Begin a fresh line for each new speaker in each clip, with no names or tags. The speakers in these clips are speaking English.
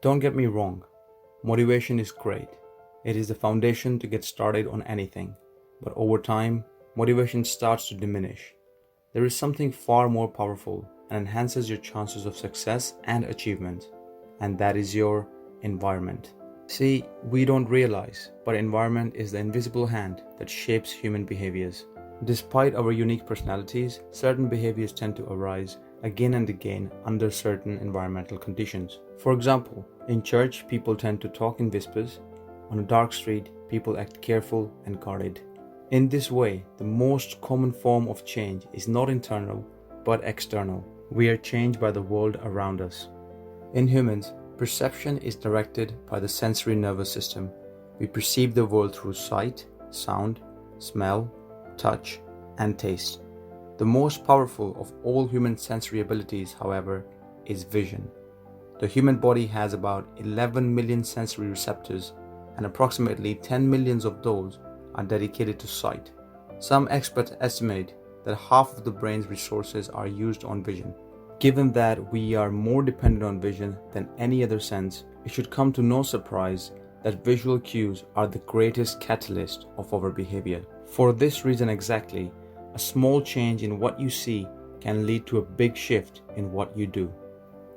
Don't get me wrong, motivation is great. It is the foundation to get started on anything. But over time, motivation starts to diminish. There is something far more powerful and enhances your chances of success and achievement, and that is your environment. See, we don't realize, but environment is the invisible hand that shapes human behaviors. Despite our unique personalities, certain behaviors tend to arise again and again under certain environmental conditions. For example, in church, people tend to talk in whispers. On a dark street, people act careful and guarded. In this way, the most common form of change is not internal, but external. We are changed by the world around us. In humans, perception is directed by the sensory nervous system. We perceive the world through sight, sound, smell, touch, and taste. The most powerful of all human sensory abilities, however, is vision. The human body has about 11 million sensory receptors, and approximately 10 million of those are dedicated to sight. Some experts estimate that half of the brain's resources are used on vision. Given that we are more dependent on vision than any other sense, it should come to no surprise that visual cues are the greatest catalyst of our behavior. For this reason exactly, a small change in what you see can lead to a big shift in what you do.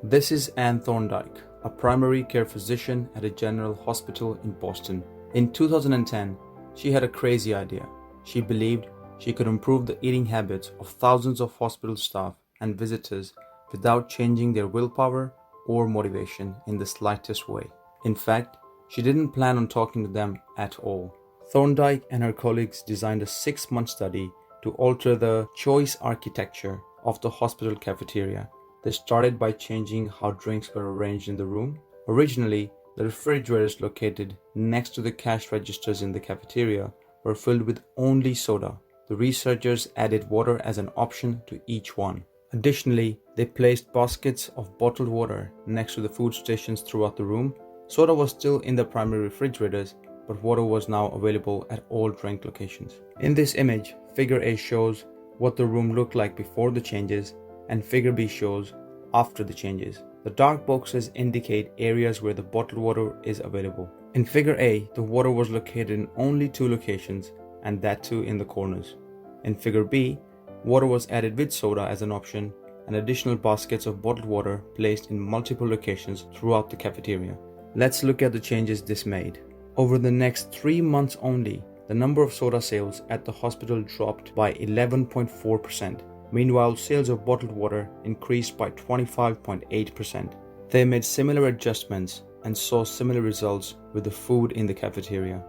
This is Anne Thorndike, a primary care physician at a general hospital in Boston. In 2010, she had a crazy idea. She believed she could improve the eating habits of thousands of hospital staff and visitors without changing their willpower or motivation in the slightest way. In fact, she didn't plan on talking to them at all. Thorndike and her colleagues designed a 6-month study to alter the choice architecture of the hospital cafeteria. They started by changing how drinks were arranged in the room. Originally, the refrigerators located next to the cash registers in the cafeteria were filled with only soda. The researchers added water as an option to each one. Additionally, they placed baskets of bottled water next to the food stations throughout the room. Soda was still in the primary refrigerators, but water was now available at all drink locations. In this image, Figure A shows what the room looked like before the changes, and Figure B shows after the changes. The dark boxes indicate areas where the bottled water is available. In Figure A, the water was located in only 2 locations, and that too in the corners. In Figure B, water was added with soda as an option, and additional baskets of bottled water placed in multiple locations throughout the cafeteria. Let's look at the changes this made. Over the next 3 months only, the number of soda sales at the hospital dropped by 11.4%. Meanwhile, sales of bottled water increased by 25.8%. They made similar adjustments and saw similar results with the food in the cafeteria.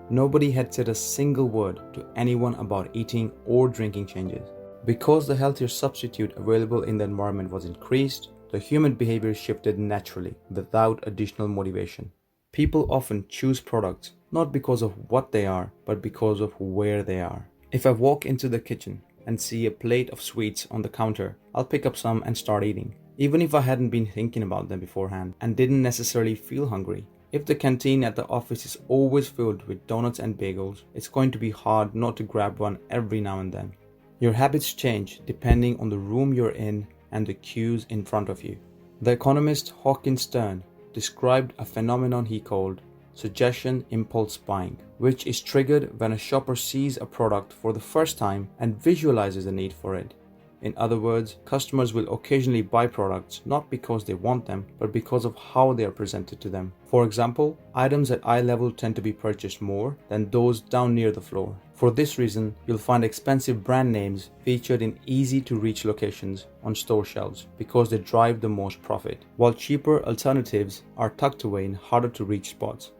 Nobody had said a single word to anyone about eating or drinking changes. Because the healthier substitute available in the environment was increased, the human behavior shifted naturally without additional motivation. People often choose products not because of what they are, but because of where they are. If I walk into the kitchen and see a plate of sweets on the counter, I'll pick up some and start eating, even if I hadn't been thinking about them beforehand and didn't necessarily feel hungry. If the canteen at the office is always filled with donuts and bagels, it's going to be hard not to grab one every now and then. Your habits change depending on the room you're in and the cues in front of you. The economist Hawkins Stern described a phenomenon he called suggestion impulse buying, which is triggered when a shopper sees a product for the first time and visualizes the need for it. In other words, customers will occasionally buy products not because they want them, but because of how they are presented to them. For example, items at eye level tend to be purchased more than those down near the floor. For this reason, you'll find expensive brand names featured in easy-to-reach locations on store shelves because they drive the most profit, while cheaper alternatives are tucked away in harder-to-reach spots.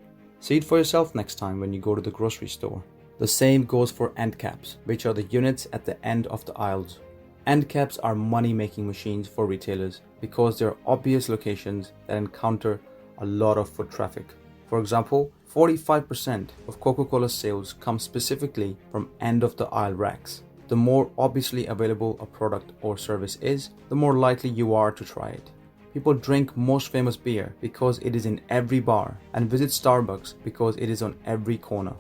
See it for yourself next time when you go to the grocery store. The same goes for end caps, which are the units at the end of the aisles. End caps are money-making machines for retailers because they are obvious locations that encounter a lot of foot traffic. For example, 45% of Coca-Cola sales come specifically from end-of-the-aisle racks. The more obviously available a product or service is, the more likely you are to try it. People drink most famous beer because it is in every bar and visit Starbucks because it is on every corner.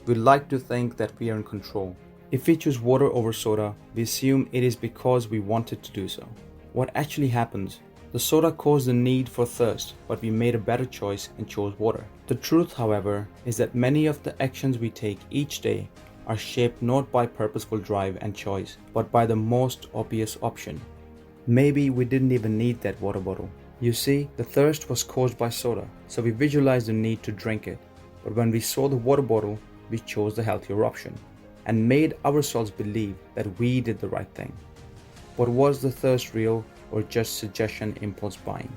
We like to think that we are in control. If we choose water over soda, we assume it is because we wanted to do so. What actually happens The soda caused the need for thirst, but we made a better choice and chose water. The truth, however, is that many of the actions we take each day are shaped not by purposeful drive and choice, but by the most obvious option. Maybe we didn't even need that water bottle. You see, the thirst was caused by soda, so we visualized the need to drink it. But when we saw the water bottle, we chose the healthier option and made ourselves believe that we did the right thing. But was the thirst real or just suggestion impulse buying?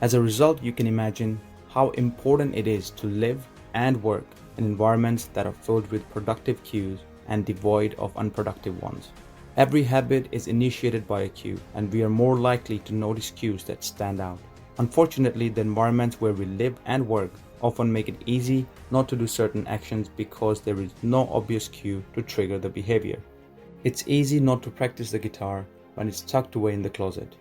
As a result, you can imagine how important it is to live and work in environments that are filled with productive cues and devoid of unproductive ones. Every habit is initiated by a cue, and we are more likely to notice cues that stand out. Unfortunately, the environments where we live and work often make it easy not to do certain actions because there is no obvious cue to trigger the behavior. It's easy not to practice the guitar when it's tucked away in the closet.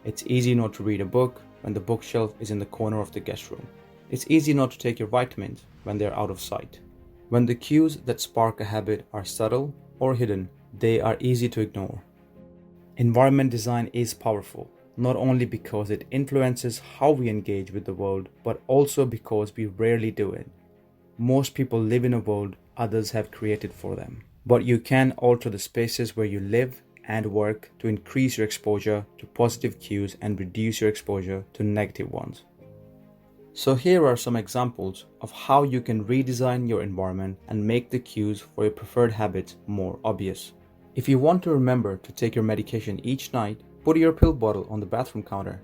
It's easy not to read a book when the bookshelf is in the corner of the guest room. It's easy not to take your vitamins when they're out of sight. When the cues that spark a habit are subtle or hidden, they are easy to ignore. Environment design is powerful, not only because it influences how we engage with the world, but also because we rarely do it. Most people live in a world others have created for them. But you can alter the spaces where you live and work to increase your exposure to positive cues and reduce your exposure to negative ones. So here are some examples of how you can redesign your environment and make the cues for your preferred habits more obvious. If you want to remember to take your medication each night, put your pill bottle on the bathroom counter.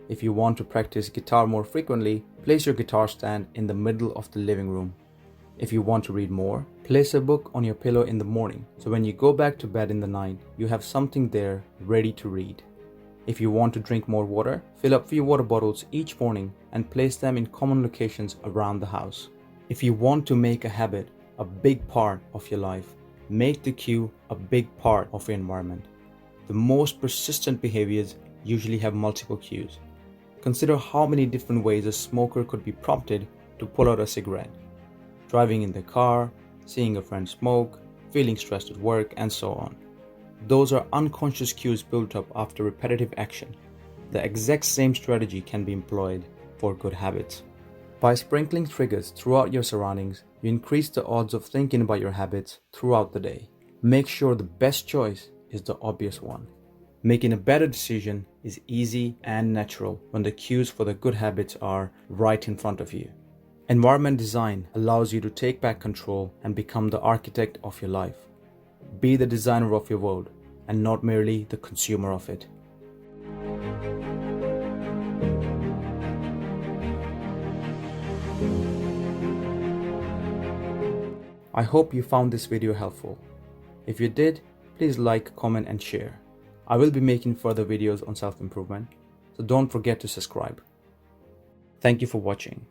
If you want to practice guitar more frequently, place your guitar stand in the middle of the living room. If you want to read more, place a book on your pillow in the morning, so when you go back to bed in the night, you have something there ready to read. If you want to drink more water, fill up few water bottles each morning and place them in common locations around the house. If you want to make a habit a big part of your life, make the cue a big part of your environment. The most persistent behaviors usually have multiple cues. Consider how many different ways a smoker could be prompted to pull out a cigarette. Driving in the car, seeing a friend smoke, feeling stressed at work, and so on. Those are unconscious cues built up after repetitive action. The exact same strategy can be employed for good habits. By sprinkling triggers throughout your surroundings, you increase the odds of thinking about your habits throughout the day. Make sure the best choice is the obvious one. Making a better decision is easy and natural when the cues for the good habits are right in front of you. Environment design allows you to take back control and become the architect of your life. Be the designer of your world and not merely the consumer of it. I hope you found this video helpful. If you did, please like, comment and share. I will be making further videos on self-improvement, so don't forget to subscribe. Thank you for watching.